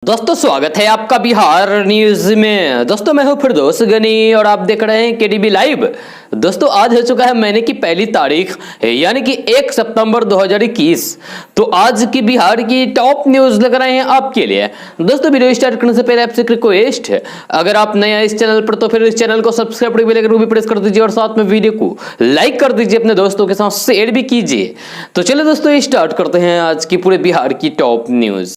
दोस्तों स्वागत है आपका बिहार न्यूज में। दोस्तों मैं हूं फिरदौस गनी और आप देख रहे हैं केडीबी लाइव। दोस्तों आज हो चुका है महीने की पहली तारीख यानी कि 1 सितंबर 2021। तो आज की बिहार की टॉप न्यूज लग रहे हैं आपके लिए। दोस्तों वीडियो स्टार्ट करने से पहले आपसे रिक्वेस्ट है, अगर आप नए हैं इस चैनल पर तो फिर इस चैनल को सब्सक्राइब भी प्रेस कर दीजिए और साथ में वीडियो को लाइक कर दीजिए, अपने दोस्तों के साथ शेयर भी कीजिए। तो चलिए दोस्तों स्टार्ट करते हैं आज की पूरे बिहार की टॉप न्यूज।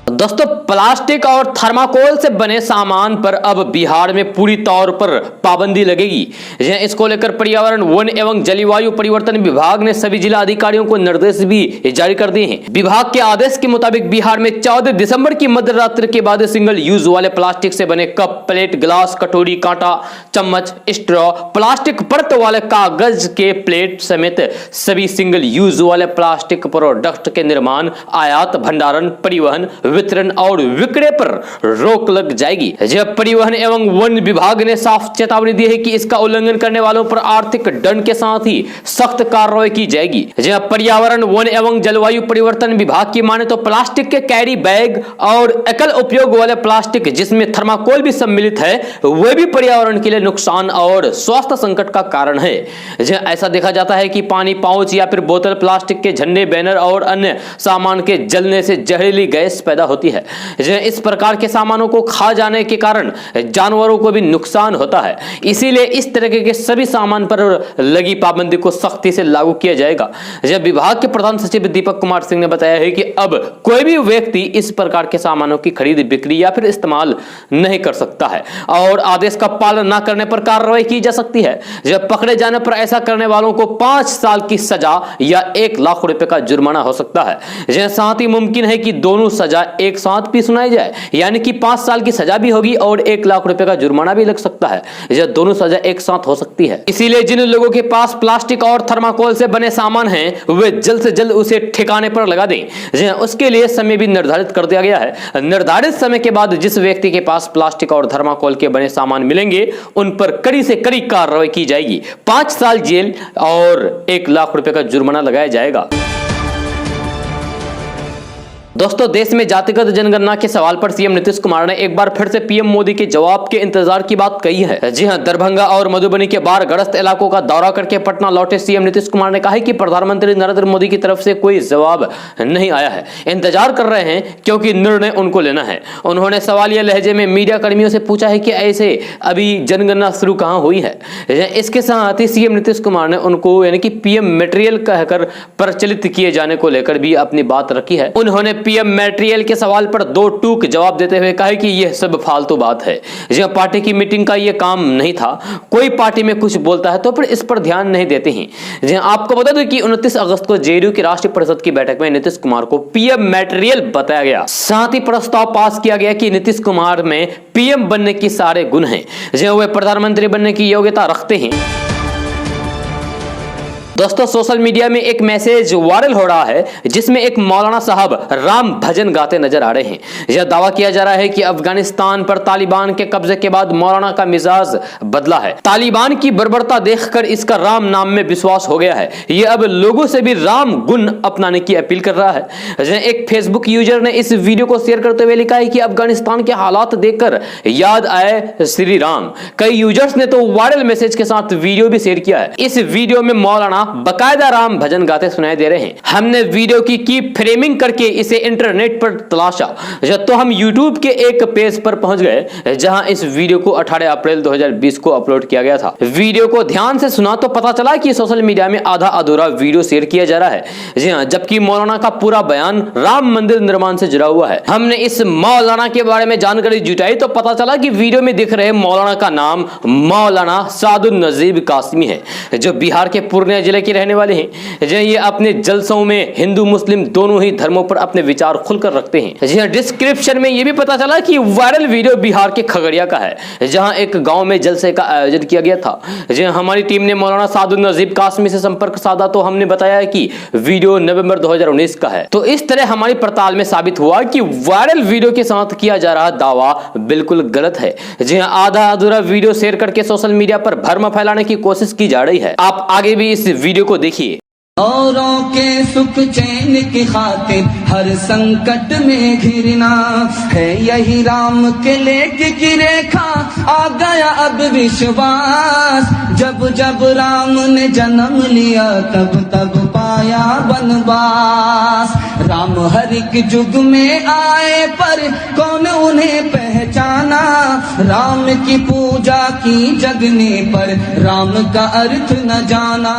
दोस्तों प्लास्टिक और थर्माकोल से बने सामान पर अब बिहार में पूरी तौर पर पाबंदी लगेगी। इसको लेकर पर्यावरण, वन एवं जलवायु परिवर्तन विभाग ने सभी जिला अधिकारियों को निर्देश भी जारी कर दिए हैं। विभाग के आदेश के मुताबिक बिहार में 14 दिसंबर की मध्यरात्रि के बाद सिंगल यूज वाले प्लास्टिक से बने कप, प्लेट, गिलास, कटोरी, कांटा, चम्मच, स्ट्रॉ, प्लास्टिक परत वाले कागज के प्लेट समेत सभी सिंगल यूज वाले प्लास्टिक प्रोडक्ट के निर्माण, आयात, भंडारण, परिवहन, वितरण और विक्रय पर रोक लग जाएगी। जब परिवहन एवं वन विभाग ने साफ चेतावनी दी है कि इसका उल्लंघन करने वालों पर आर्थिक दंड के साथ ही सख्त कार्रवाई की जाएगी। जब पर्यावरण, वन एवं जलवायु परिवर्तन विभाग की माने तो प्लास्टिक के कैरी बैग और एकल उपयोग वाले प्लास्टिक जिसमें थर्माकोल भी सम्मिलित है वह भी पर्यावरण के लिए नुकसान और स्वास्थ्य संकट का कारण है। ऐसा देखा जाता है कि पानी, पाउच या फिर बोतल, प्लास्टिक के झंडे, बैनर और अन्य सामान के जलने से जहरीली गैस पैदा होती है। इस प्रकार के सामानों को खा जाने के कारण जानवरों को भी नुकसान होता है। इसीलिए इस तरह के सभी सामान पर लगी पाबंदी को सख्ती से लागू किया जाएगा। जब विभाग के प्रधान सचिव दीपक कुमार सिंह ने बताया है कि अब कोई भी व्यक्ति इस प्रकार के सामानों की खरीद, बिक्री या फिर इस्तेमाल नहीं कर सकता है और आदेश का पालन न करने पर कार्रवाई की जा सकती है। जब पकड़े जाने पर ऐसा करने वालों को 5 साल की सजा या 1 लाख रुपए का जुर्माना हो सकता है। साथ ही मुमकिन है कि दोनों सजा एक साथ भी सुनाई जाए, यानी कि 5 साल की सजा भी होगी और 1 लाख रुपए का जुर्माना भी लग सकता है। यह दोनों सजा एक साथ हो सकती है। इसीलिए जिन लोगों के पास प्लास्टिक और थर्माकोल से बने सामान हैं वे जल्द से जल्द उसे ठिकाने पर लगा दें। उसके लिए समय भी निर्धारित कर दिया गया है। निर्धारित समय के बाद जिस व्यक्ति के पास प्लास्टिक और थर्माकोल के बने सामान मिलेंगे उन पर कड़ी से कड़ी कार्रवाई की जाएगी। 5 साल जेल और 1 लाख रुपए का जुर्माना लगाया जाएगा। दोस्तों देश में जातिगत जनगणना के सवाल पर सीएम नीतीश कुमार ने एक बार फिर से पीएम मोदी के जवाब के इंतजार की बात कही है। जी हां, दरभंगा और मधुबनी के बाढ़ग्रस्त इलाकों का दौरा करके पटना लौटे सीएम नीतीश कुमार ने कहा है कि प्रधानमंत्री नरेंद्र मोदी की तरफ से कोई जवाब नहीं आया है। इंतजार कर रहे हैं क्योंकि निर्णय उनको लेना है। उन्होंने सवालिया लहजे में मीडिया कर्मियों से पूछा है कि ऐसे अभी जनगणना शुरू कहां हुई है। इसके साथ ही सीएम नीतीश कुमार ने उनको यानी कि पीएम मटेरियल कहकर प्रचलित किए जाने को लेकर भी अपनी बात रखी है। उन्होंने पीएम मटेरियल के सवाल पर 2 टूक जवाब देते हुए कहा कि यह सब फालतू बात है। जब पार्टी की मीटिंग का यह काम नहीं था। कोई पार्टी में कुछ बोलता है तो फिर इस पर ध्यान नहीं देते हैं। आपको बता दूं कि 29 अगस्त को जेडीयू की राष्ट्रीय परिषद की बैठक में नीतीश कुमार को पीएम मटेरियल बताया गया। साथ ही प्रस्ताव पास किया गया कि नीतीश कुमार में पीएम बनने की सारे गुण हैं, वे प्रधानमंत्री बनने की योग्यता रखते हैं। दोस्तों सोशल मीडिया में एक मैसेज वायरल हो रहा है जिसमें एक मौलाना साहब राम भजन गाते नजर आ रहे हैं। यह दावा किया जा रहा है कि अफगानिस्तान पर तालिबान के कब्जे के बाद मौलाना का मिजाज बदला है। तालिबान की बर्बरता देखकर इसका राम नाम में विश्वास हो गया है। यह अब लोगों से भी राम गुण अपनाने की अपील कर रहा है। एक फेसबुक यूजर ने इस वीडियो को शेयर करते हुए लिखा है कि अफगानिस्तान के हालात देखकर याद आए श्री राम। कई यूजर्स ने तो वायरल मैसेज के साथ वीडियो भी शेयर किया है। इस वीडियो में मौलाना बकायदा राम भजन गाते सुनाई दे रहे हैं। हमने वीडियो की फ्रेमिंग करके इसे इंटरनेट पर तलाशा तो हम यूट्यूब के एक पेज पर पहुंच गए जहां इस वीडियो को 18 अप्रैल 2020 को अपलोड किया गया था। वीडियो को ध्यान से सुना तो पता चला कि सोशल मीडिया में आधा अधूरा वीडियो शेयर किया जा रहा है। जी हां, जबकि मौलाना का पूरा बयान राम मंदिर निर्माण से जुड़ा हुआ है। हमने इस मौलाना के बारे में जानकारी जुटाई तो पता चला कि वीडियो में दिख रहे मौलाना का नाम मौलाना सादुल नजीब कासमी है, जो बिहार के पूर्णिया जिले के रहने वाले हैं। ये अपने जलसों में हिंदू मुस्लिम दोनों ही धर्मों पर अपने विचार खुलकर रखते हैं। जी डिस्क्रिप्शन में ये भी पता चला कि वायरल वीडियो बिहार के खगड़िया का है जहां एक गांव में जलसे का आयोजन किया गया था। जी हमारी टीम ने मौलाना सादुल नजीब कासमी से संपर्क साधा तो हमने बताया कि वीडियो नवंबर 2019 का है। तो इस तरह हमारी पड़ताल में साबित हुआ कि वायरल वीडियो के साथ किया जा रहा दावा बिल्कुल गलत है। जी आधा अधूरा वीडियो शेयर करके सोशल मीडिया पर भ्रम फैलाने की कोशिश की जा रही है। आप आगे भी इस वीडियो को देखिए। औरों के सुख चैन की खातिर हर संकट में घिरना है, यही राम के लेख की रेखा आ गया अब विश्वास। जब जब राम ने जन्म लिया तब तब पाया वनवास। राम हर एक युग में आए पर कौन उन्हें पहचाना, राम की पूजा की जगने पर राम का अर्थ न जाना।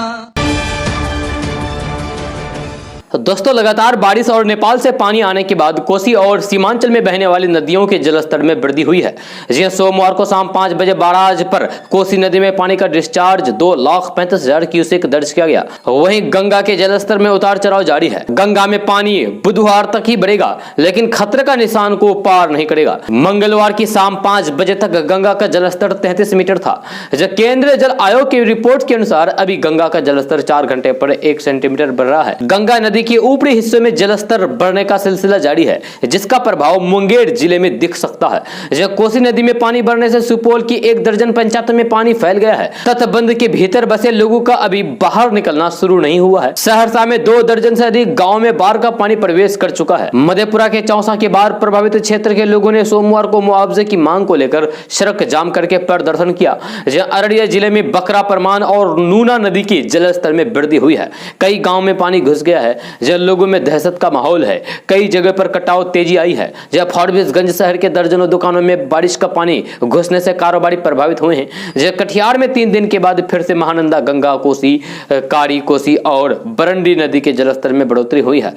दोस्तों, लगातार बारिश और नेपाल से पानी आने के बाद कोसी और सीमांचल में बहने वाली नदियों के जलस्तर में वृद्धि हुई है। जी सोमवार को शाम 5 बजे बाराज पर कोसी नदी में पानी का डिस्चार्ज 2,35,000 क्यूसेक दर्ज किया गया। वहीं गंगा के जलस्तर में उतार चढ़ाव जारी है। गंगा में पानी बुधवार तक ही बढ़ेगा, लेकिन खतरे का निशान को पार नहीं करेगा। मंगलवार की शाम 5 बजे तक गंगा का जलस्तर 33 मीटर था। जब केंद्रीय जल आयोग की रिपोर्ट के अनुसार अभी गंगा का जलस्तर 4 घंटे पर 1 सेंटीमीटर बढ़ रहा है। गंगा नदी के ऊपरी हिस्से में जलस्तर बढ़ने का सिलसिला जारी है, जिसका प्रभाव मुंगेर जिले में दिख सकता है। जब कोसी नदी में पानी बढ़ने से सुपौल की 1 दर्जन पंचायतों में पानी फैल गया है। तटबंध के भीतर बसे लोगों का अभी बाहर निकलना शुरू नहीं हुआ है। सहरसा में 2 दर्जन से अधिक गांव में बाढ़ का पानी प्रवेश कर चुका है। मधेपुरा के चौसा के बाढ़ प्रभावित क्षेत्र के लोगों ने सोमवार को मुआवजे की मांग को लेकर सड़क जाम करके प्रदर्शन किया। अररिया जिले में बकरा परमान और नूना नदी की जलस्तर में वृद्धि हुई है। कई गाँव में पानी घुस गया है। जब लोगों में दहशत का माहौल है, कई जगह पर कटाव तेजी आई है। जब फारबिसगंज शहर के दर्जनों दुकानों में बारिश का पानी घुसने से कारोबारी प्रभावित हुए हैं। जब कटिहार में 3 दिन के बाद फिर से महानंदा, गंगा, कोसी, कारी कोसी और बरंडी नदी के जलस्तर में बढ़ोतरी हुई है।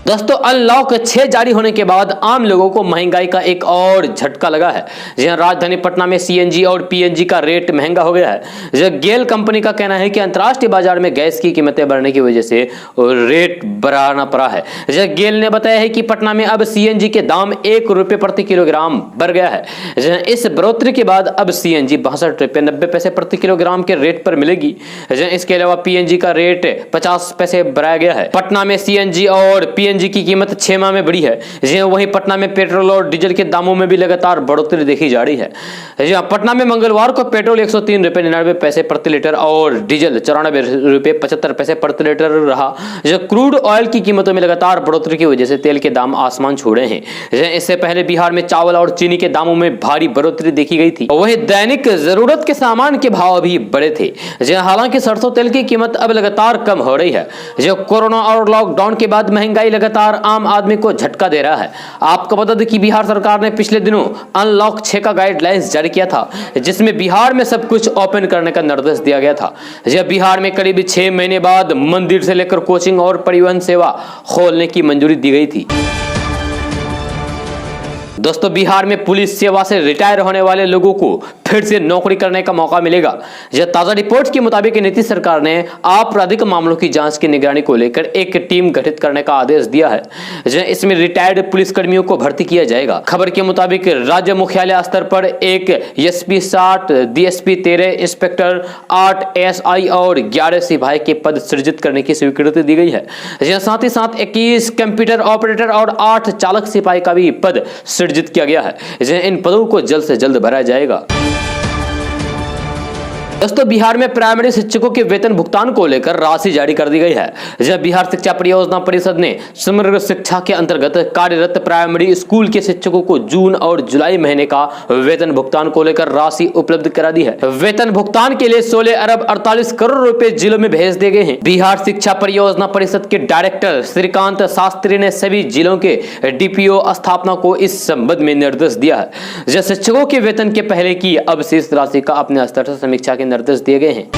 दोस्तों, अनलॉक 6 जारी होने के बाद आम लोगों को महंगाई का एक और झटका लगा है। जहां राजधानी पटना में सीएनजी और पीएनजी का रेट महंगा हो गया है। जब गेल कंपनी का कहना है कि अंतर्राष्ट्रीय बाजार में गैस की कीमतें बढ़ने की वजह से रेट बढ़ाना पड़ा है। जब गेल ने बताया है कि पटना में अब सीएनजी के दाम 1 रुपये प्रति किलोग्राम बढ़ गया है। इस बढ़ोतरी के बाद अब सीएनजी 62 रुपये 90 पैसे प्रति किलोग्राम के रेट पर मिलेगी। इसके अलावा पीएनजी का रेट 50 पैसे बढ़ाया गया है। पटना में सीएनजी और पीएनजी की कीमत 6 माह में बढ़ी है। वहीं पटना में पेट्रोल और डीजल के दामों में भी लगातार बढ़ोतरी देखी जा रही है। पटना में मंगलवार को पेट्रोल 103 रुपये 99 पैसे प्रति लीटर और डीजल 94 रुपये 75 पैसे प्रति लीटर रहा। क्रूड ऑयल की कीमतों में लगातार बढ़ोतरी की वजह से तेल के दाम आसमान छूए हैं। इससे पहले बिहार में चावल और चीनी के दामों में भारी बढ़ोतरी देखी गई थी। वहीं दैनिक जरूरत के सामान के भाव भी बढ़े थे। हालांकि सरसों तेल की कीमत अब लगातार कम हो रही है। कोरोना और लॉकडाउन के बाद महंगाई लगातार आम आदमी को झटका दे रहा है। आपको बता दें कि बिहार सरकार ने पिछले दिनों अनलॉक 6 का गाइडलाइंस जारी किया था, जिसमें बिहार में सब कुछ ओपन करने का निर्देश दिया गया था। जब बिहार में करीब 6 महीने बाद मंदिर से लेकर कोचिंग और परिवहन सेवा खोलने की मंजूरी दी गई थी। दोस्तों, बिहार में पुलिस सेवा से रिटायर होने वाले लोगों को फिर से नौकरी करने का मौका मिलेगा। यह ताजा रिपोर्ट के मुताबिक नीतीश सरकार ने आपराधिक मामलों की जांच की निगरानी को लेकर एक टीम गठित करने का आदेश दिया है। इसमें रिटायर्ड पुलिसकर्मियों को भर्ती किया जाएगा। खबर के मुताबिक राज्य मुख्यालय स्तर पर एक एसपी 60, डीएसपी 13, इंस्पेक्टर 8, एएसआई और 11 सिपाही के पद सृजित करने की स्वीकृति दी गई है। साथ ही साथ 21 कंप्यूटर ऑपरेटर और 8 चालक सिपाही का भी पद सृजित किया गया है। इन पदों को जल्द से जल्द भरा जाएगा। दोस्तों, बिहार में प्राइमरी शिक्षकों के वेतन भुगतान को लेकर राशि जारी कर दी गई है। जब बिहार शिक्षा परियोजना परिषद ने समग्र शिक्षा के अंतर्गत कार्यरत प्राइमरी स्कूल के शिक्षकों को जून और जुलाई महीने का वेतन भुगतान को लेकर राशि उपलब्ध करा दी है। वेतन भुगतान के लिए 16 अरब 48 करोड़ रुपए जिलों में भेज दिए गए हैं। बिहार शिक्षा परियोजना परिषद के डायरेक्टर श्रीकांत शास्त्री ने सभी जिलों के डीपीओ स्थापना को इस संबंध में निर्देश दिया है। जब शिक्षकों के वेतन के पहले की अवशेष राशि का अपने स्तर से समीक्षा के निर्देश दिए गए हैं।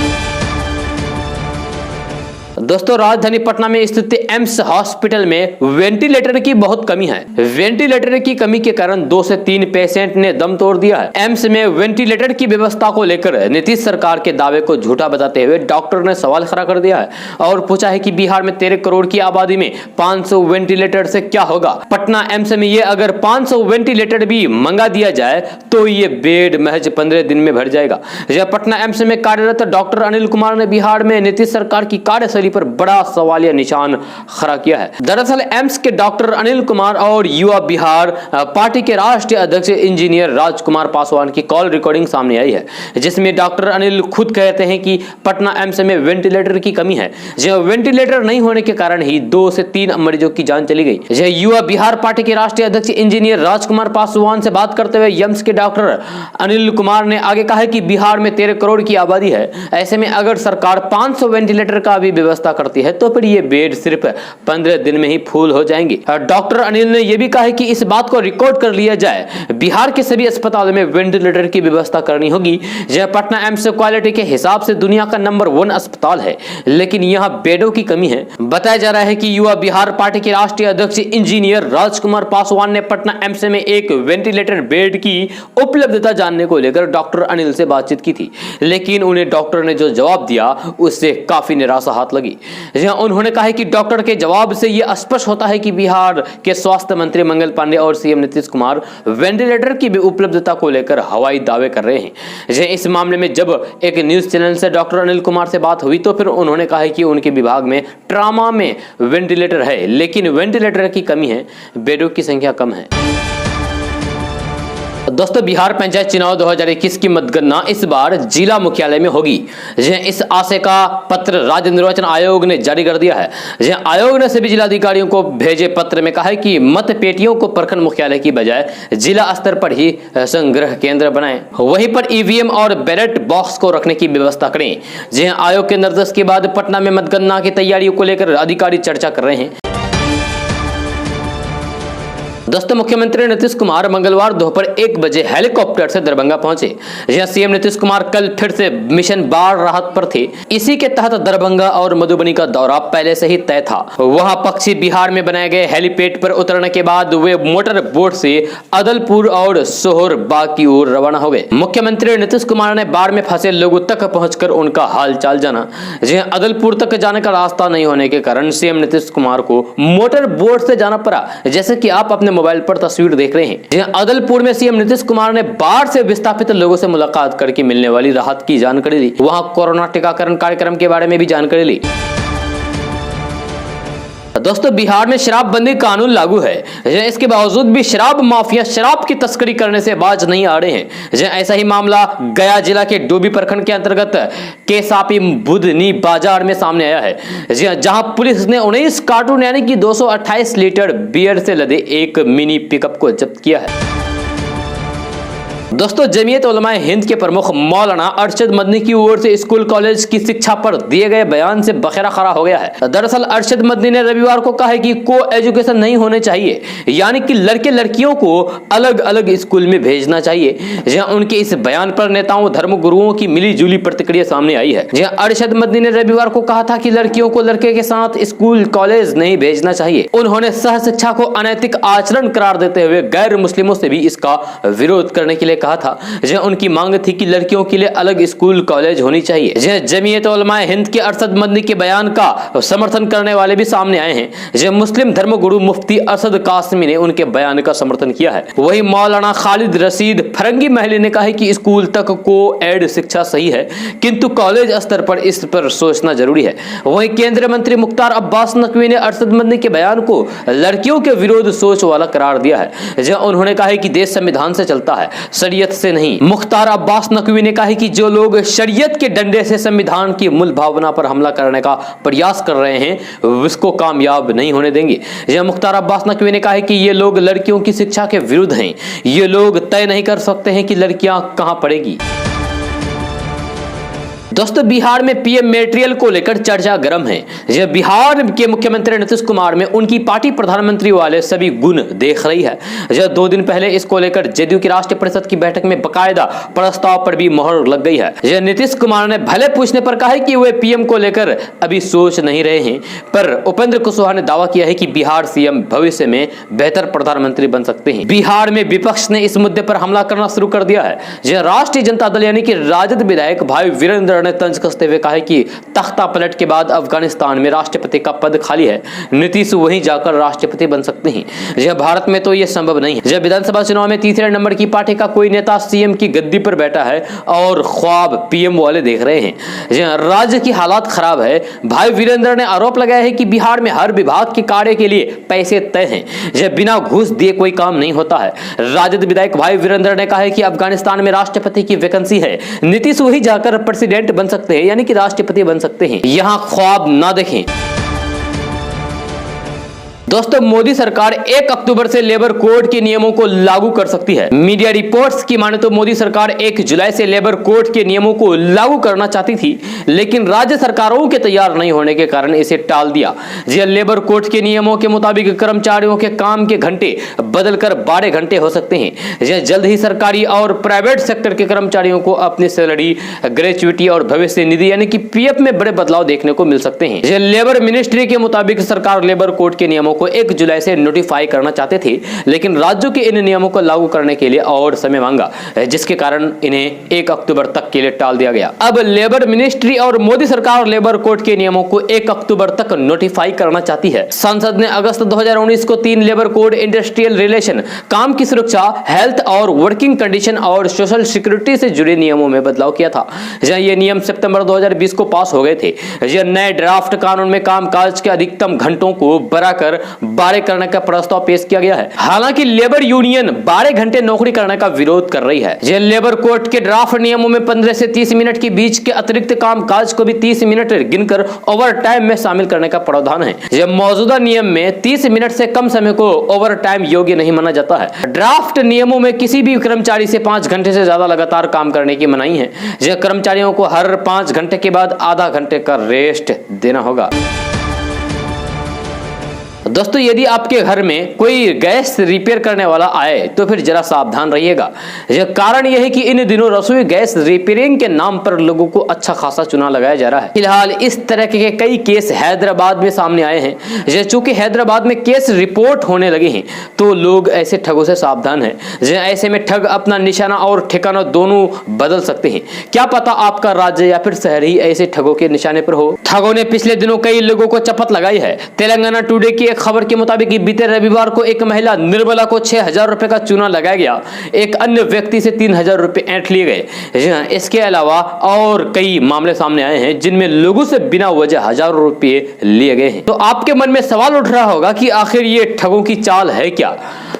दोस्तों, राजधानी पटना में स्थित एम्स हॉस्पिटल में वेंटिलेटर की बहुत कमी है। वेंटिलेटर की कमी के कारण 2 से 3 पेशेंट ने दम तोड़ दिया है। एम्स में वेंटिलेटर की व्यवस्था को लेकर नीतीश सरकार के दावे को झूठा बताते हुए डॉक्टर ने सवाल खड़ा कर दिया है और पूछा है कि बिहार में 13 करोड़ की आबादी में 500 वेंटिलेटर से क्या होगा। पटना एम्स में ये अगर 500 वेंटिलेटर भी मंगा दिया जाए तो ये बेड महज 15 दिन में भर जाएगा। पटना एम्स में कार्यरत डॉक्टर अनिल कुमार ने बिहार में नीतीश सरकार की कार्यशैली पर बड़ा सवालिया निशान खड़ा किया है। दरअसल एम्स के डॉक्टर अनिल कुमार और युवा बिहार पार्टी के राष्ट्रीय अध्यक्ष इंजीनियर राजकुमार पासवान की कॉल रिकॉर्डिंग सामने आई है, जिसमें डॉक्टर अनिल खुद कहते हैं कि पटना एम्स में वेंटिलेटर की कमी है। जो वेंटिलेटर नहीं होने के कारण ही 2 से 3 मरीजों की जान चली गई। जो युवा बिहार पार्टी के राष्ट्रीय अध्यक्ष इंजीनियर राजकुमार पासवान से बात करते हुए एम्स के डॉक्टर अनिल कुमार ने आगे कहा कि बिहार में 13 करोड़ की आबादी है। ऐसे में अगर सरकार 500 वेंटिलेटर का भी व्यवस्था करती है तो फिर ये बेड सिर्फ 15 दिन में ही फुल हो जाएंगे। डॉक्टर अनिल ने यह भी कहा कि इस बात को रिकॉर्ड कर लिया जाए, बिहार के सभी अस्पतालों में वेंटिलेटर की व्यवस्था करनी होगी। यह पटना एम्स क्वालिटी के हिसाब से दुनिया का नंबर 1 अस्पताल है, लेकिन यहाँ बेडों की कमी है। बताया जा रहा है कि युवा बिहार पार्टी के राष्ट्रीय अध्यक्ष इंजीनियर राजकुमार पासवान ने पटना एम्स में एक वेंटिलेटर बेड की उपलब्धता जानने को लेकर डॉक्टर अनिल से बातचीत की थी, लेकिन उन्हें डॉक्टर ने जो जवाब दिया उससे काफी निराशा हाथ लगी। उन्होंने कहा कि डॉक्टर के जवाब से यह स्पष्ट होता है कि बिहार के स्वास्थ्य मंत्री मंगल पांडे और सीएम नीतीश कुमार वेंटिलेटर की भी उपलब्धता को लेकर हवाई दावे कर रहे हैं। इस मामले में जब एक न्यूज चैनल से डॉक्टर अनिल कुमार से बात हुई तो फिर उन्होंने कहा कि उनके विभाग में ट्रामा में वेंटिलेटर है, लेकिन वेंटिलेटर की कमी है, बेडों की संख्या कम है। दोस्तों, बिहार पंचायत चुनाव 2021 की मतगणना इस बार जिला मुख्यालय में होगी। इस आशय का पत्र राज्य निर्वाचन आयोग ने जारी कर दिया है। आयोग ने सभी जिलाधिकारियों को भेजे पत्र में कहा है कि मत पेटियों को प्रखंड मुख्यालय की बजाय जिला स्तर पर ही संग्रह केंद्र बनाएं, वहीं पर ईवीएम और बैलेट बॉक्स को रखने की व्यवस्था करें। आयोग के निर्देश के बाद पटना में मतगणना की तैयारियों को लेकर अधिकारी चर्चा कर रहे हैं। दोस्तों, मुख्यमंत्री नीतीश कुमार मंगलवार दोपहर 1 बजे हेलीकॉप्टर से दरभंगा पहुंचे। यहां सीएम नीतीश कुमार कल फिर से मिशन बाढ़ राहत पर थे। इसी के तहत दरभंगा और मधुबनी का दौरा पहले से ही तय था। वहां पश्चिम बिहार में बनाए गए हेलीपैड पर उतरने के बाद वे मोटर बोट से अदलपुर और सोहर बाग की ओर रवाना हो गए। मुख्यमंत्री नीतीश कुमार ने बाढ़ में फंसे लोगों तक पहुंचकर उनका हालचाल जाना। अदलपुर तक जाने का रास्ता नहीं होने के कारण सीएम नीतीश कुमार को मोटर बोट से जाना पड़ा, जैसे कि आप अपने मोबाइल पर तस्वीर देख रहे हैं। अदलपुर में सीएम नीतीश कुमार ने बाढ़ से विस्थापित लोगों से मुलाकात करके मिलने वाली राहत की जानकारी ली। वहां कोरोना टीकाकरण कार्यक्रम के बारे में भी जानकारी ली। दोस्तों, बिहार में शराबबंदी कानून लागू है, इसके बावजूद भी शराब माफिया शराब की तस्करी करने से बाज नहीं आ रहे हैं। ऐसा ही मामला गया जिला के डोभी प्रखंड के अंतर्गत केसापी बुधनी बाजार में सामने आया है, जहां पुलिस ने 19 कार्टून यानी कि 228 लीटर बियर से लदे एक मिनी पिकअप को जब्त किया है। दोस्तों, जमीयत उलमाए हिंद के प्रमुख मौलाना अरशद मदनी की ओर से स्कूल कॉलेज की शिक्षा पर दिए गए बयान से बखेरा खड़ा हो गया है। दरअसल अरशद मदनी ने रविवार को कहा है कि को एजुकेशन नहीं होने चाहिए, यानी कि लड़के लड़कियों को अलग अलग स्कूल में भेजना चाहिए। जहां उनके इस बयान पर नेताओं धर्म गुरुओं की मिली जुली प्रतिक्रिया सामने आई है। जहां अरशद मदनी ने रविवार को कहा था कि लड़कियों को लड़के के साथ स्कूल कॉलेज नहीं भेजना चाहिए। उन्होंने सह शिक्षा को अनैतिक आचरण करार देते हुए गैर मुस्लिमों से भी इसका विरोध करने के लिए कहा था। उनकी मांग थी कि लड़कियों के लिए अलग स्कूल कॉलेज होनी चाहिए। जमीयत उलमाए हिंद के अरशद मदनी के बयान का समर्थन करने वाले भी सामने आए हैं। मुस्लिम धर्मगुरु मुफ्ती असद कासमी ने उनके बयान का समर्थन किया है। वही मौलाना खालिद रशीद फरंगी महली ने कहा है कि स्कूल तक को एड शिक्षा सही है, किंतु कॉलेज स्तर पर इस पर सोचना जरूरी है। वही केंद्रीय मंत्री मुख्तार अब्बास नकवी ने अरशद मदनी के बयान को लड़कियों के विरोध सोच वाला करार दिया है। उन्होंने कहा है कि देश संविधान से चलता है, शरीयत से नहीं। मुख्तार अब्बास नकवी ने कहा कि जो लोग शरीयत के डंडे से संविधान की मूल भावना पर हमला करने का प्रयास कर रहे हैं उसको कामयाब नहीं होने देंगे। मुख्तार अब्बास नकवी ने कहा कि ये लोग लड़कियों की शिक्षा के विरुद्ध हैं। ये लोग तय नहीं कर सकते हैं कि लड़कियां कहां पढ़ेगी। दोस्तों, बिहार में पीएम मटेरियल को लेकर चर्चा गर्म है। यह बिहार के मुख्यमंत्री नीतीश कुमार में उनकी पार्टी प्रधानमंत्री वाले सभी गुण देख रही है। यह 2 दिन पहले इसको लेकर जदयू की राष्ट्रीय परिषद की बैठक में बकायदा प्रस्ताव पर भी मोहर लग गई है। यह नीतीश कुमार ने भले पूछने पर कहा है कि वे पीएम को लेकर अभी सोच नहीं रहे हैं, पर उपेंद्र कुशवाहा ने दावा किया है कि बिहार सीएम भविष्य में बेहतर प्रधानमंत्री बन सकते हैं। बिहार में विपक्ष ने इस मुद्दे पर हमला करना शुरू कर दिया है। यह राष्ट्रीय जनता दल यानी कि राजद विधायक भाई वीरेंद्र ने तंज कसते हुए कहा है कि तख्ता पलट के बाद अफगानिस्तान में राष्ट्रपति का पद खाली है, नीतीश वहीं जाकर राष्ट्रपति बन सकते हैं। यह भारत में तो यह संभव नहीं है। जब विधानसभा चुनाव में तीसरे नंबर की पार्टी का कोई नेता सीएम की गद्दी पर बैठा है और ख्वाब पीएम वाले देख रहे हैं। राज्य की हालात खराब है। भाई वीरेंद्र ने आरोप लगाया है कि बिहार में हर विभाग के कार्य के लिए पैसे तय हैं, जब बिना घूस दिए कोई काम नहीं होता है। राजद विधायक भाई वीरेंद्र ने कहा है कि अफगानिस्तान में राष्ट्रपति की वैकेंसी है, नीतीश वही जाकर प्रेसिडेंट बन सकते हैं, यानी कि राष्ट्रपति बन सकते हैं। यहां ख्वाब ना देखें। दोस्तों, मोदी सरकार 1 अक्टूबर से लेबर कोड के नियमों को लागू कर सकती है। मीडिया रिपोर्ट्स की माने तो मोदी सरकार 1 जुलाई से लेबर कोड के नियमों को लागू करना चाहती थी, लेकिन राज्य सरकारों के तैयार नहीं होने के कारण इसे टाल दिया। जी, लेबर कोड के नियमों के मुताबिक कर्मचारियों के काम के घंटे बदलकर 12 घंटे हो सकते हैं। जल्द ही सरकारी और प्राइवेट सेक्टर के कर्मचारियों को अपनी सैलरी, ग्रेचुइटी और भविष्य निधि यानी कि पीएफ में बड़े बदलाव देखने को मिल सकते हैं। लेबर मिनिस्ट्री के मुताबिक सरकार लेबर कोड के नियमों को 1 जुलाई से नोटिफाई करना चाहते थे, लेकिन राज्यों के इन नियमों को लागू करने के लिए और समय मांगा, जिसके कारण इन्हें 1 अक्टूबर तक के लिए टाल दिया गया। अब लेबर मिनिस्ट्री और मोदी सरकार लेबर कोड के नियमों को 1 अक्टूबर तक नोटिफाई करना चाहती है। संसद ने अगस्त 2019 को 3 लेबर कोड, इंडस्ट्रियल रिलेशन, काम की सुरक्षा, हेल्थ और वर्किंग कंडीशन और सोशल सिक्योरिटी से जुड़े नियमों में बदलाव किया था। ये नियम सितंबर 2020 को पास हो गए थे। ये नए ड्राफ्ट कानून में कामकाज के अधिकतम घंटों को बढ़ाकर 12 करने का प्रस्ताव पेश किया गया है। हालांकि लेबर यूनियन 12 घंटे नौकरी करने का विरोध कर रही है। ये लेबर कोड के ड्राफ्ट नियमों में 15 से 30 मिनट के बीच के अतिरिक्त कामकाज को भी 30 मिनट गिनकर ओवर टाइम में शामिल करने का प्रावधान है। यह मौजूदा नियम में 30 मिनट से कम समय को ओवर टाइम योग्य नहीं माना जाता है। ड्राफ्ट नियमों में किसी भी कर्मचारी से 5 घंटे से ज्यादा लगातार काम करने की मनाही है। यह कर्मचारियों को हर 5 घंटे के बाद आधा घंटे का रेस्ट देना होगा। दोस्तों, यदि आपके घर में कोई गैस रिपेयर करने वाला आए तो फिर जरा सावधान रहिएगा। यह कारण यह है कि इन दिनों रसोई गैस रिपेयरिंग के नाम पर लोगों को अच्छा खासा चुना लगाया जा रहा है। फिलहाल इस तरह के कई केस हैदराबाद में सामने आए हैं। चूंकि हैदराबाद में केस रिपोर्ट होने लगे हैं तो लोग ऐसे ठगों से सावधान हैं। ऐसे में ठग अपना निशाना और ठिकाना दोनों बदल सकते हैं। क्या पता आपका राज्य या फिर शहर ही ऐसे ठगों के निशाने पर हो। ठगों ने पिछले दिनों कई लोगों को चपत लगाई है। तेलंगाना टुडे की खबर के मुताबिक बीते रविवार को एक महिला निर्मला को 6,000 रुपए का चूना लगाया गया। एक अन्य व्यक्ति से 3,000 रुपए ऐंठ लिए गए। इसके अलावा और कई मामले सामने आए हैं जिनमें लोगों से बिना वजह हजारों रुपए लिए गए हैं। तो आपके मन में सवाल उठ रहा होगा कि आखिर ये ठगों की चाल है क्या।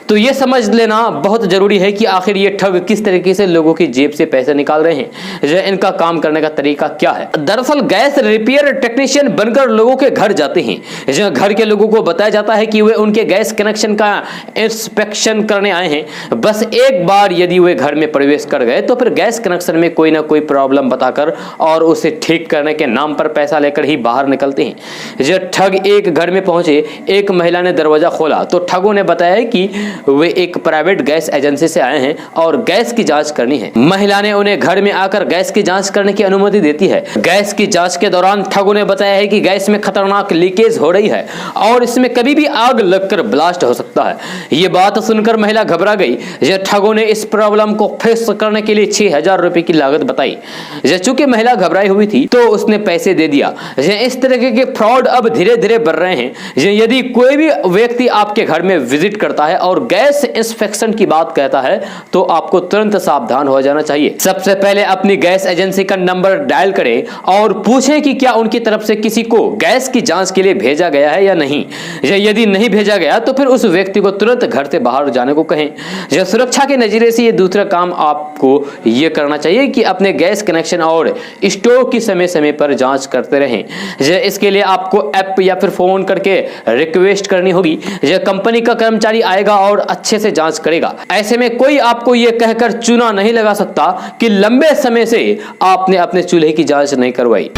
तो ये समझ लेना बहुत जरूरी है कि आखिर ये ठग किस तरीके से लोगों की जेब से पैसे निकाल रहे हैं। इनका काम करने का तरीका क्या है। दरअसल गैस रिपेयर टेक्नीशियन बनकर लोगों के घर जाते हैं। घर के लोगों को बताया जाता है कि वे उनके गैस कनेक्शन का इंस्पेक्शन करने आए हैं। बस एक बार यदि वे घर में प्रवेश कर गए तो फिर गैस कनेक्शन में कोई ना कोई प्रॉब्लम बताकर और उसे ठीक करने के नाम पर पैसा लेकर ही बाहर निकलते हैं। जब ठग एक घर में पहुंचे, एक महिला ने दरवाजा खोला तो ठगों ने बताया कि वे एक प्राइवेट गैस एजेंसी से आए हैं और गैस की जांच करनी है। महिला ने उन्हें घर में आकर गैस की जांच करने की अनुमति देती है। गैस की जांच के दौरान ठगों ने बताया है कि गैस में खतरनाक लीकेज हो रही है और इसमें कभी भी आग लगकर ब्लास्ट हो सकता है। ये बात सुनकर महिला घबरा गई। यह ठगों ने इस प्रॉब्लम को फेस करने के लिए 6,000 रुपए की लागत बताई। चूंकि महिला घबराई हुई थी तो उसने पैसे दे दिया। इस तरह के फ्रॉड अब धीरे धीरे बढ़ रहे हैं। यदि कोई भी व्यक्ति आपके घर में विजिट करता है और गैस इंस्पेक्शन की बात कहता है तो आपको तुरंत सावधान हो जाना चाहिए। सबसे पहले अपनी गैस एजेंसी का नंबर डायल करें और पूछें कि क्या उनकी तरफ से किसी को गैस की जांच के लिए भेजा गया है या नहीं। यदि नहीं भेजा गया तो फिर उस व्यक्ति को तुरंत घर से बाहर जाने को कहें। सुरक्षा के नजरिए से ये दूसरा काम आपको ये करना चाहिए कि अपने गैस कनेक्शन और स्टोव की समय समय पर जांच करते रहें। इसके लिए आपको ऐप या फिर फोन करके रिक्वेस्ट करनी होगी। कंपनी का कर्मचारी आएगा और अच्छे से जांच करेगा। ऐसे में कोई आपको यह कहकर चूना नहीं लगा सकता कि लंबे समय से आपने अपने चूल्हे की जांच नहीं करवाई।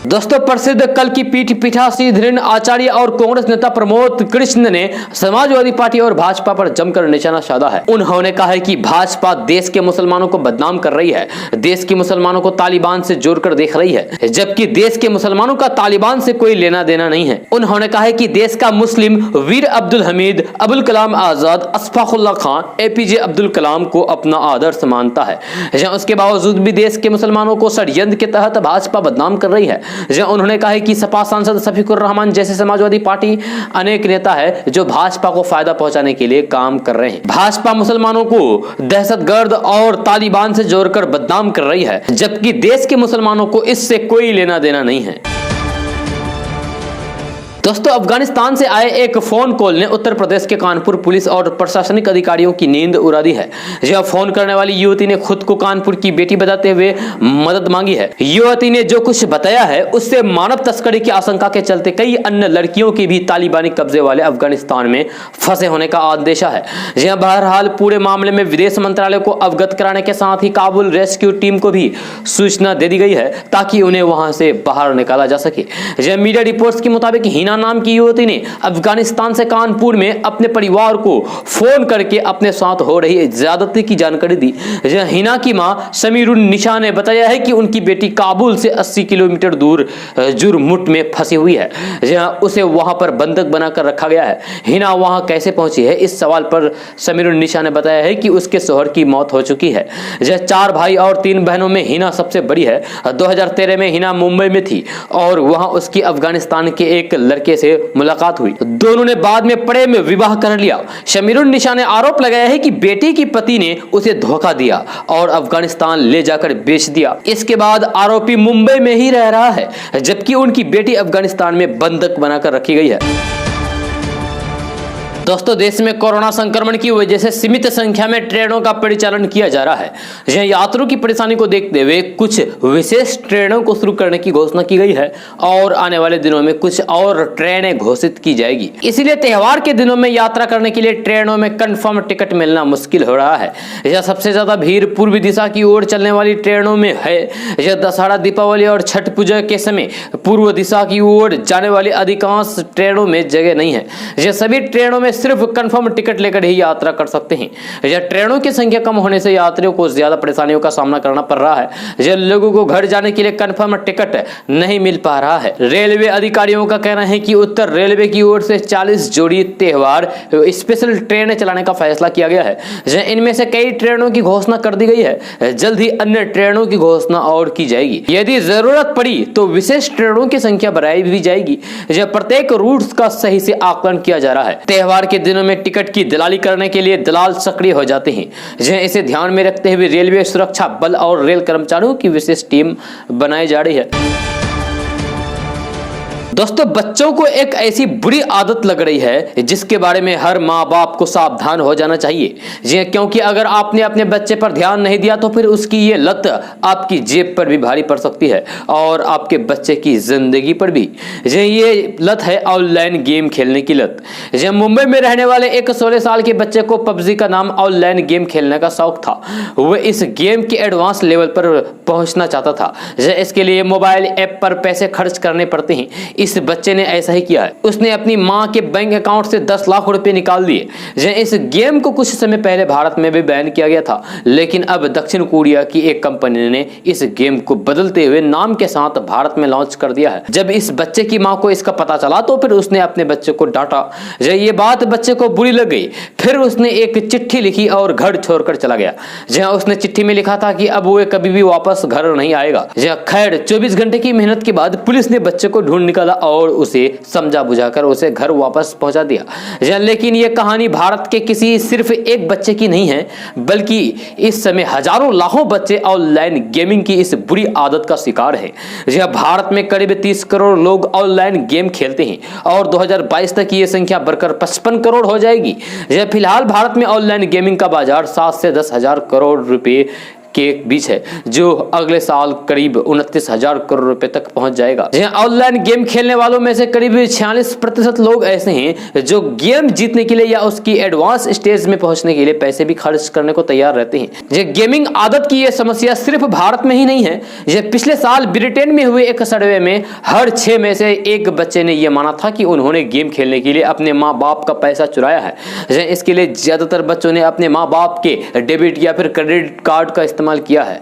दोस्तों प्रसिद्ध कल की पीठ पीठासी धीरेन्द्र आचार्य और कांग्रेस नेता प्रमोद कृष्ण ने समाजवादी पार्टी और भाजपा पर जमकर निशाना साधा है। उन्होंने कहा है कि भाजपा देश के मुसलमानों को बदनाम कर रही है, देश के मुसलमानों को तालिबान से जोड़कर देख रही है, जबकि देश के मुसलमानों का तालिबान से कोई लेना देना नहीं है। उन्होंने कहा है कि देश का मुस्लिम वीर अब्दुल हमीद, अबुल कलाम आजाद, अशफाकुल्लाह खान, एपीजे अब्दुल कलाम को अपना आदर्श मानता है। उसके बावजूद भी देश के मुसलमानों को षड्यंत्र के तहत भाजपा बदनाम कर रही है। उन्होंने कहा है कि सपा सांसद शफीकुर रहमान जैसे समाजवादी पार्टी अनेक नेता है जो भाजपा को फायदा पहुंचाने के लिए काम कर रहे हैं। भाजपा मुसलमानों को दहशतगर्द और तालिबान से जोड़कर बदनाम कर रही है, जबकि देश के मुसलमानों को इससे कोई लेना देना नहीं है। दोस्तों अफगानिस्तान से आए एक फोन कॉल ने उत्तर प्रदेश के कानपुर पुलिस और प्रशासनिक अधिकारियों की नींद उड़ा दी है। जहां फोन करने वाली युवती ने खुद को कानपुर की बेटी बताते हुए मदद मांगी है। युवती ने जो कुछ बताया है उससे मानव तस्करी की आशंका के चलते कई अन्य लड़कियों की भी तालिबानी कब्जे वाले अफगानिस्तान में फंसे होने का अंदेशा है। जहां बहरहाल पूरे मामले में विदेश मंत्रालय को अवगत कराने के साथ ही काबुल रेस्क्यू टीम को भी सूचना दे दी गई है ताकि उन्हें वहां से बाहर निकाला जा सके। मीडिया रिपोर्ट्स के मुताबिक हिना नाम की युवती ने अफगानिस्तान से कानपुर में अपने परिवार को फोन करके अपने साथ हो रही ज्यादती की जानकारी दी। हिना की मां समीरुन निशा ने बताया है कि उनकी बेटी काबुल से 80 किलोमीटर दूर जुरमुट में फंसी हुई है, जहां उसे वहां पर बंधक बनाकर रखा गया है। हिना वहां कैसे पहुंची है, इस सवाल पर समीरुन निशा ने बताया है कि उसके शौहर की मौत हो चुकी है। 4 भाई और 3 बहनों में हिना सबसे बड़ी है। 2013 में हिना मुंबई में थी और वहां उसकी अफगानिस्तान के एक लड़के से मुलाकात हुई। दोनों ने बाद में प्रेम में विवाह कर लिया। समीरुन निशा ने आरोप लगाया है कि बेटी की पति ने उसे धोखा दिया और अफगानिस्तान ले जाकर बेच दिया। इसके बाद आरोपी मुंबई में ही रह रहा है, जबकि उनकी बेटी अफगानिस्तान में बंधक बनाकर रखी गई है। दोस्तों देश में कोरोना संक्रमण की वजह से सीमित संख्या में ट्रेनों का परिचालन किया जा रहा है। यह यात्रियों की परेशानी को देखते हुए कुछ विशेष ट्रेनों को शुरू करने की घोषणा की गई है और आने वाले दिनों में कुछ और ट्रेनें घोषित की जाएगी। इसीलिए त्योहार के दिनों में यात्रा करने के लिए ट्रेनों में कंफर्म टिकट मिलना मुश्किल हो रहा है। यह सबसे ज्यादा भीड़ पूर्वी दिशा की ओर चलने वाली ट्रेनों में है। यह दशहरा, दीपावली और छठ पूजा के समय पूर्व दिशा की ओर जाने वाली अधिकांश ट्रेनों में जगह नहीं है। यह सभी ट्रेनों में सिर्फ कंफर्म टिकट लेकर ही यात्रा कर सकते हैं। यह ट्रेनों की संख्या कम होने से यात्रियों को ज्यादा परेशानियों का सामना करना पड़ रहा है। यह लोगों को घर जाने के लिए कंफर्म टिकट नहीं मिल पा रहा है। रेलवे अधिकारियों का कहना है कि उत्तर रेलवे की ओर से 40 जोड़ी त्योहार स्पेशल ट्रेनें चलाने का फैसला किया गया है। इनमें से कई ट्रेनों की घोषणा कर दी गई है। जल्द ही अन्य ट्रेनों की घोषणा और की जाएगी। यदि जरूरत पड़ी तो विशेष ट्रेनों की संख्या बढ़ाई भी जाएगी। प्रत्येक रूट का सही से आकलन किया जा रहा है। त्योहार के दिनों में टिकट की दलाली करने के लिए दलाल सक्रिय हो जाते हैं। इसे ध्यान में रखते हुए रेलवे सुरक्षा बल और रेल कर्मचारियों की विशेष टीम बनाई जा रही है। दोस्तों बच्चों को एक ऐसी बुरी आदत लग रही है जिसके बारे में हर माँ बाप को सावधान हो जाना चाहिए। क्योंकि अगर आपने अपने बच्चे पर ध्यान नहीं दिया तो फिर उसकी ये लत आपकी जेब पर भी भारी पड़ सकती है और आपके बच्चे की जिंदगी पर भी। ये लत है ऑनलाइन गेम खेलने की लत। मुंबई में रहने वाले एक 16 साल के बच्चे को पबजी का नाम ऑनलाइन गेम खेलने का शौक था। वह इस गेम के एडवांस लेवल पर पहुंचना चाहता था। इसके लिए मोबाइल ऐप पर पैसे खर्च करने पड़ते हैं। इस बच्चे ने ऐसा ही किया है। उसने अपनी मां के बैंक अकाउंट से 10 लाख रुपए निकाल दिए। इस गेम को कुछ समय पहले भारत में भी बैन किया गया था, लेकिन अब दक्षिण कोरिया की एक कंपनी ने इस गेम को बदलते हुए नाम के साथ भारत में लॉन्च कर दिया है। जब इस बच्चे की मां को इसका पता चला तो फिर उसने अपने बच्चे को डांटा। ये बात बच्चे को बुरी लग गई। फिर उसने एक चिट्ठी लिखी और घर छोड़कर चला गया। जहां उसने चिट्ठी में लिखा था कि अब वो कभी भी वापस घर नहीं आएगा। खैर 24 घंटे की मेहनत के बाद पुलिस ने बच्चे को ढूंढ निकाला और उसे समझा बुझाकर उसे घर वापस पहुंचा दिया। लेकिन यह कहानी भारत के किसी सिर्फ एक बच्चे की नहीं है, बल्कि इस समय हजारों लाखों बच्चे ऑनलाइन गेमिंग की इस बुरी आदत का शिकार है। भारत में करीब 30 करोड़ लोग ऑनलाइन गेम खेलते हैं और 2022 तक यह संख्या बढ़कर 55 करोड़ हो जाएगी। फिलहाल भारत में ऑनलाइन गेमिंग का बाजार 7 से 10 हजार करोड़ रुपए के बीच है, जो अगले साल करीब 29,000 करोड़ रुपए तक पहुंच जाएगा। ऑनलाइन गेम खेलने वालों में से करीब 46% लोग ऐसे हैं जो गेम जीतने के लिए या उसकी एडवांस स्टेज में पहुंचने के लिए पैसे भी खर्च करने को तैयार रहते हैं। गेमिंग आदत की यह समस्या सिर्फ भारत में ही नहीं है। यह पिछले साल ब्रिटेन में हुए एक सर्वे में हर 6 में से एक बच्चे ने यह माना था कि उन्होंने गेम खेलने के लिए अपने माँ बाप का पैसा चुराया है। इसके लिए ज्यादातर बच्चों ने अपने माँ बाप के डेबिट या फिर क्रेडिट कार्ड का इस्तेमाल किया है।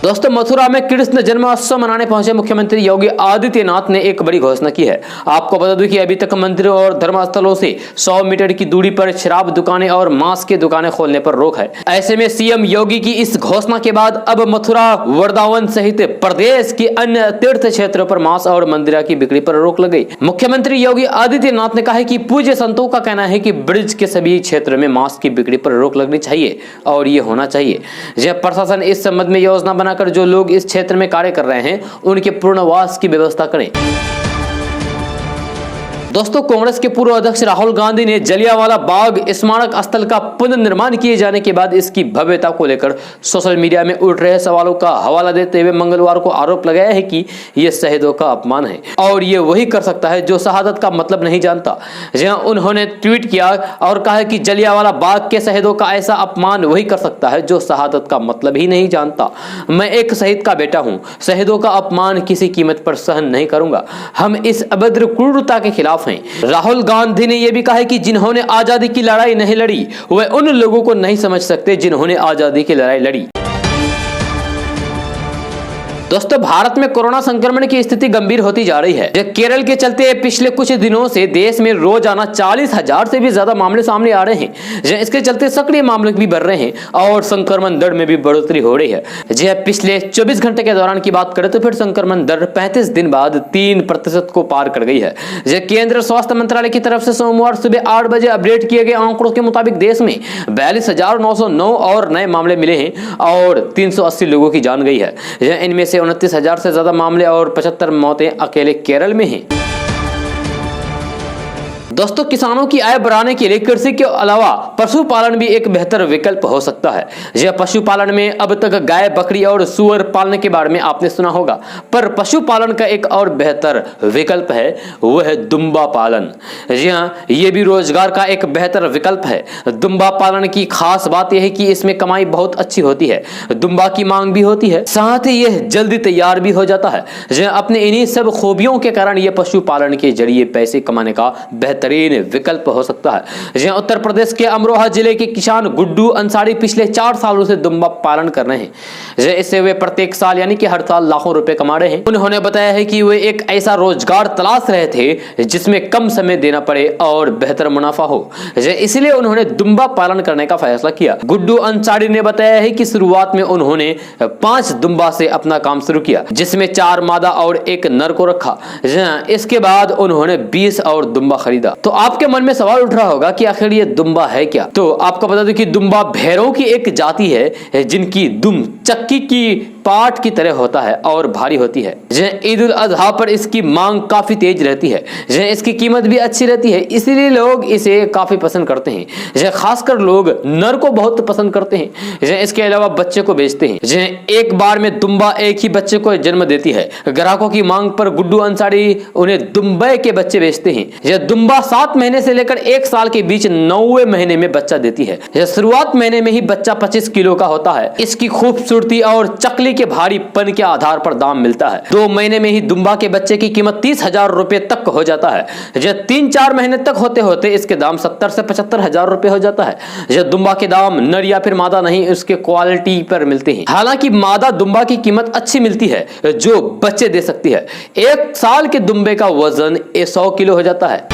दोस्तों, मथुरा में कृष्ण जन्मोत्सव मनाने पहुंचे मुख्यमंत्री योगी आदित्यनाथ ने एक बड़ी घोषणा की है। आपको बता दूं कि अभी तक मंदिरों और धर्मस्थलों से 100 मीटर की दूरी पर शराब दुकानें और मांस की दुकानें खोलने पर रोक है। ऐसे में सीएम योगी की इस घोषणा के बाद अब मथुरा, वृंदावन सहित प्रदेश के अन्य तीर्थ क्षेत्रों पर मांस और मंदिरा की बिक्री पर रोक लग गई। मुख्यमंत्री योगी आदित्यनाथ ने कहा है कि पूज्य संतों का कहना है कि ब्रिज के सभी क्षेत्रों में मांस की बिक्री पर रोक लगनी चाहिए और ये होना चाहिए। जब प्रशासन इस संबंध में योजना बनाकर जो लोग इस क्षेत्र में कार्य कर रहे हैं उनके पुनर्वास की व्यवस्था करें। दोस्तों, कांग्रेस के पूर्व अध्यक्ष राहुल गांधी ने जलियांवाला बाग स्मारक स्थल का पुनर्निर्माण किए जाने के बाद इसकी भव्यता को लेकर सोशल मीडिया में उठ रहे सवालों का हवाला देते हुए मंगलवार को आरोप लगाया है कि यह शहीदों का अपमान है और ये वही कर सकता है जो शहादत का मतलब नहीं जानता। जहां उन्होंने ट्वीट किया और कहा कि जलियांवाला बाग के शहीदों का ऐसा अपमान वही कर सकता है जो शहादत का मतलब ही नहीं जानता। मैं एक शहीद का बेटा हूं, शहीदों का अपमान किसी कीमत पर सहन नहीं करूंगा। हम इस अभद्र क्रूरता के खिलाफ हैं। राहुल गांधी ने यह भी कहा है कि जिन्होंने आजादी की लड़ाई नहीं लड़ी वे उन लोगों को नहीं समझ सकते जिन्होंने आजादी की लड़ाई लड़ी। दोस्तों, भारत में कोरोना संक्रमण की स्थिति गंभीर होती जा रही है। केरल के चलते पिछले कुछ दिनों से देश में रोजाना 40,000 से भी ज्यादा मामले सामने आ रहे हैं। इसके चलते सक्रिय मामले भी बढ़ रहे हैं और संक्रमण दर में भी बढ़ोतरी हो रही है। पिछले 24 घंटे के दौरान की बात करें तो फिर संक्रमण दर 35 दिन बाद 3% को पार कर गई है। केंद्रीय स्वास्थ्य मंत्रालय की तरफ से सोमवार सुबह 8 बजे अपडेट किए गए आंकड़ों के मुताबिक देश में 42,909 और नए मामले मिले हैं और 380 लोगों की जान गई है। इनमें से 29,000 से ज्यादा मामले और 75 मौतें अकेले केरल में हैं। दोस्तों, किसानों की आय बढ़ाने के लिए कृषि के अलावा पशुपालन भी एक बेहतर विकल्प हो सकता है। यह पशुपालन में अब तक गाय, बकरी और सुअर पालने के बारे में आपने सुना होगा, पर पशुपालन का एक और बेहतर विकल्प है, वह है दुम्बा पालन। जी हाँ, यह भी रोजगार का एक बेहतर विकल्प है। दुम्बा पालन की खास बात यह है कि इसमें कमाई बहुत अच्छी होती है, दुम्बा की मांग भी होती है, साथ ही यह जल्दी तैयार भी हो जाता है। अपने इन्हीं सब खूबियों के कारण यह पशुपालन के जरिए पैसे कमाने का बेहतरीन विकल्प हो सकता है। उत्तर प्रदेश के अमरोहा जिले के किसान गुड्डू अंसारी पिछले 4 सालों से दुम्बा पालन कर रहे हैं। इससे वे प्रत्येक साल यानी कि हर साल लाखों रुपए कमा रहे हैं। उन्होंने बताया है कि वे एक ऐसा रोजगार तलाश रहे थे जिसमें कम समय देना पड़े और बेहतर मुनाफा हो, इसलिए उन्होंने दुम्बा पालन करने का फैसला किया। गुड्डू अंसारी ने बताया है कि शुरुआत में उन्होंने 5 दुम्बा से अपना काम शुरू किया, जिसमें 4 मादा और 1 नर को रखा। इसके बाद उन्होंने 20 और दुम्बा खरीदा। तो आपके मन में सवाल उठ रहा होगा कि आखिर ये दुम्बा है क्या? तो आपको बता दूं कि दुम्बा भैरों की एक जाति है जिनकी दुम चक्की की पाट की तरह होता है और भारी होती है। ईद उल अजहा पर इसकी मांग काफी तेज रहती है। इसकी कीमत भी अच्छी रहती है, इसीलिए लोग इसे काफी पसंद करते हैं। खासकर लोग नर को बहुत पसंद करते हैं। इसके अलावा बच्चे को बेचते हैं। एक बार में दुम्बा एक ही बच्चे को जन्म देती है। ग्राहकों की मांग पर गुड्डू अंसारी उन्हें दुम्बे के बच्चे बेचते हैं। यह दुम्बा 7 महीने से लेकर 1 साल के बीच 9वें महीने में बच्चा देती है। यह शुरुआत महीने में ही बच्चा 25 किलो का होता है। इसकी खूबसूरती और चकली के भारीपन के आधार पर दाम मिलता है। 2 महीने में ही दुम्बा के बच्चे की कीमत 30,000 रुपए तक हो जाता है। जब 3-4 महीने तक होते होते इसके दाम 70 से 75,000 रुपए हो जाता है। जब दुम्बा के दाम नर या फिर मादा नहीं, उसके क्वालिटी पर मिलते हैं। हालांकि मादा दुम्बा की कीमत अच्छी मिलती है जो बच्चे दे सकती है। 1 साल के दुम्बे का वजन 100 किलो हो जाता है।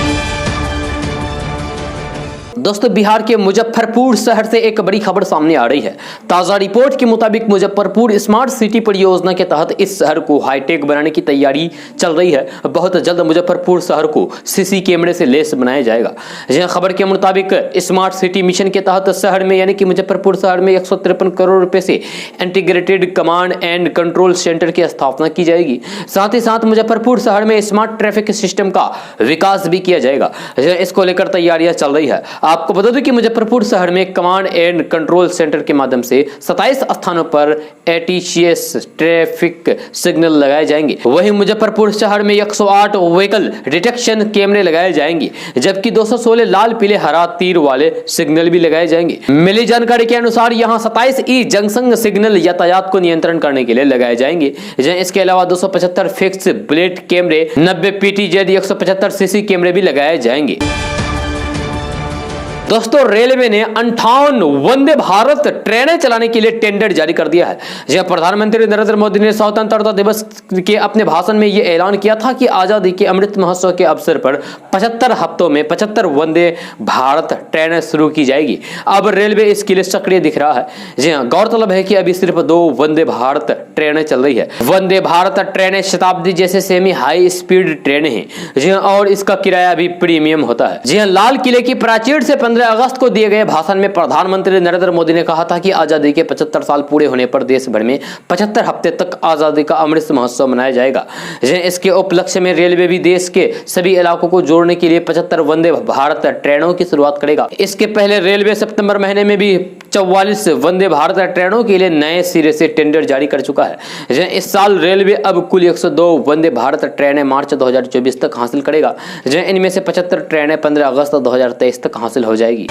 दोस्तों, बिहार के मुजफ्फरपुर शहर से एक बड़ी खबर सामने आ रही है। ताजा रिपोर्ट के मुताबिक मुजफ्फरपुर स्मार्ट सिटी परियोजना के तहत इस शहर को हाईटेक बनाने की तैयारी चल रही है। बहुत जल्द मुजफ्फरपुर शहर को सीसी कैमरे से लेस बनाया जाएगा। यह खबर के मुताबिक स्मार्ट सिटी मिशन के तहत शहर में यानी कि मुजफ्फरपुर शहर में 153 करोड़ रुपए से integrated command and control centre की स्थापना की जाएगी। साथ ही साथ मुजफ्फरपुर शहर में स्मार्ट ट्रैफिक सिस्टम का विकास भी किया जाएगा। इसको लेकर तैयारियां चल रही है। आपको बता दूं कि मुजफ्फरपुर शहर में कमांड एंड कंट्रोल सेंटर के माध्यम से 27 स्थानों पर एटीसीएस ट्रैफिक सिग्नल लगाए जाएंगे। वहीं मुजफ्फरपुर शहर में 108 व्हीकल डिटेक्शन कैमरे लगाए जाएंगे, जबकि 216 लाल पीले हरा तीर वाले सिग्नल भी लगाए जाएंगे। मिली जानकारी के अनुसार यहां 27 ई जंक्शन सिग्नल यातायात को नियंत्रण करने के लिए लगाए जाएंगे। इसके अलावा 275 फिक्स बुलेट कैमरे, 90 पीटीजेड, 175 सीसी कैमरे भी लगाए जाएंगे। दोस्तों, रेलवे ने 58 वंदे भारत ट्रेनें चलाने के लिए टेंडर जारी कर दिया है। जब प्रधानमंत्री नरेंद्र मोदी ने स्वतंत्रता दिवस के अपने भाषण में यह ऐलान किया था कि आजादी के अमृत महोत्सव के अवसर पर 75 हफ्तों में 75 वंदे भारत ट्रेनें शुरू की जाएगी। अब रेलवे इसके लिए सक्रिय दिख रहा है। जी हाँ, गौरतलब है कि अभी सिर्फ 2 वंदे भारत ट्रेनें चल रही है। वंदे भारत ट्रेनें शताब्दी जैसे सेमी हाई स्पीड ट्रेनें हैं। जी हाँ, और इसका किराया भी प्रीमियम होता है। जी हाँ, लाल किले की प्राचीर से 15 अगस्त को दिए गए भाषण में प्रधानमंत्री नरेंद्र मोदी ने कहा था कि आजादी के 75 साल पूरे होने पर देश भर में 75 हफ्ते तक आजादी का अमृत महोत्सव मनाया जाएगा। इसके उपलक्ष्य में रेलवे भी देश के सभी इलाकों को जोड़ने के लिए 75 वंदे भारत ट्रेनों की शुरुआत करेगा। इसके पहले रेलवे सितंबर महीने में भी 44 वंदे भारत ट्रेनों के लिए नए सिरे से टेंडर जारी कर चुका है। इस साल रेलवे अब कुल 102 वंदे भारत ट्रेनें मार्च 2024 तक हासिल करेगा। इनमें से 75 ट्रेनें 15 अगस्त 2023 तक हासिल हो जाएगी।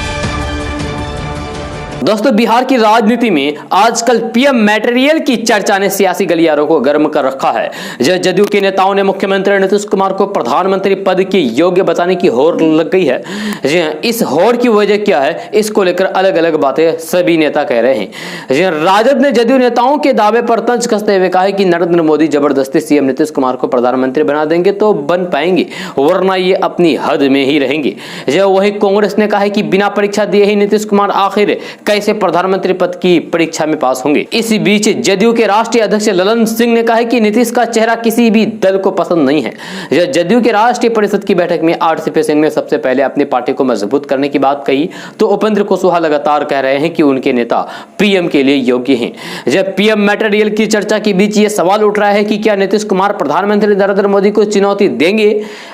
दोस्तों, बिहार की राजनीति में आजकल पीएम मटेरियल की चर्चा ने सियासी गलियारों को गर्म कर रखा है। जदयू के नेताओं ने मुख्यमंत्री नीतीश कुमार को प्रधानमंत्री पद के योग्य बताने की होड़ लग गई है। जी हाँ, इस होड़ की वजह क्या है, इसको लेकर अलग अलग बातें सभी नेता कह रहे हैं। जी हाँ, राजद ने जदयू नेताओं के दावे पर तंज कसते हुए कहा है कि नरेंद्र मोदी जबरदस्ती सीएम नीतीश कुमार को प्रधानमंत्री बना देंगे तो बन पाएंगे, वरना ये अपनी हद में ही रहेंगे। वहीं कांग्रेस ने कहा है कि बिना परीक्षा दिए ही नीतीश कुमार आखिर कैसे प्रधानमंत्री पद की परीक्षा में पास होंगे। इसी बीच जदयू के राष्ट्रीय अध्यक्ष ललन सिंह ने कहा है कि नीतीश का चेहरा किसी भी दल को पसंद नहीं है। जदयू के राष्ट्रीय परिषद की बैठक में आरसीपी सिंह ने सबसे पहले अपनी पार्टी को मजबूत करने की बात कही, तो उपेंद्र कुशवाहा लगातार कह रहे हैं कि उनके नेता पीएम के लिए योग्य हैं। जब पीएम मटेरियल की चर्चा के बीच ये सवाल उठ रहा है कि क्या नीतीश कुमार प्रधानमंत्री नरेंद्र मोदी को चुनौती देंगे।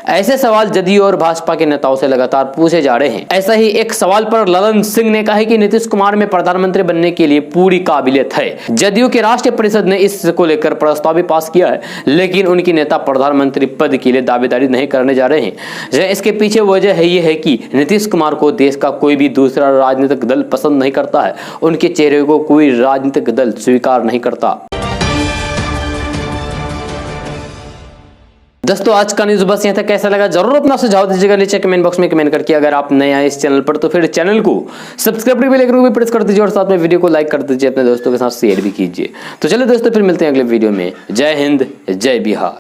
ऐसे सवाल जदयू और भाजपा के नेताओं से लगातार पूछे जा रहे हैं। ऐसा ही एक सवाल पर ललन सिंह ने कहा है कि नीतीश कुमार में प्रधानमंत्री बनने के लिए पूरी काबिलियत है। जदयू के राष्ट्रीय परिषद ने इसको लेकर प्रस्ताव भी पास किया है, लेकिन उनके नेता प्रधानमंत्री पद के लिए दावेदारी नहीं करने जा रहे हैं। इसके पीछे वजह है ये है कि नीतीश कुमार को देश का कोई भी दूसरा राजनीतिक दल पसंद नहीं करता है। उनके चेहरे को कोई राजनीतिक दल स्वीकार नहीं करता। दोस्तों, आज का न्यूज़ बस यहाँ तक। कैसा लगा जरूर अपना सुझाव दीजिएगा नीचे कमेंट बॉक्स में कमेंट करके। अगर आप नए आए इस चैनल पर तो फिर चैनल को सब्सक्राइब भी लेकर भी प्रेस कर दीजिए और साथ में वीडियो को लाइक कर दीजिए, अपने दोस्तों के साथ शेयर भी कीजिए। तो चलिए दोस्तों, फिर मिलते हैं अगले वीडियो में। जय हिंद, जय बिहार।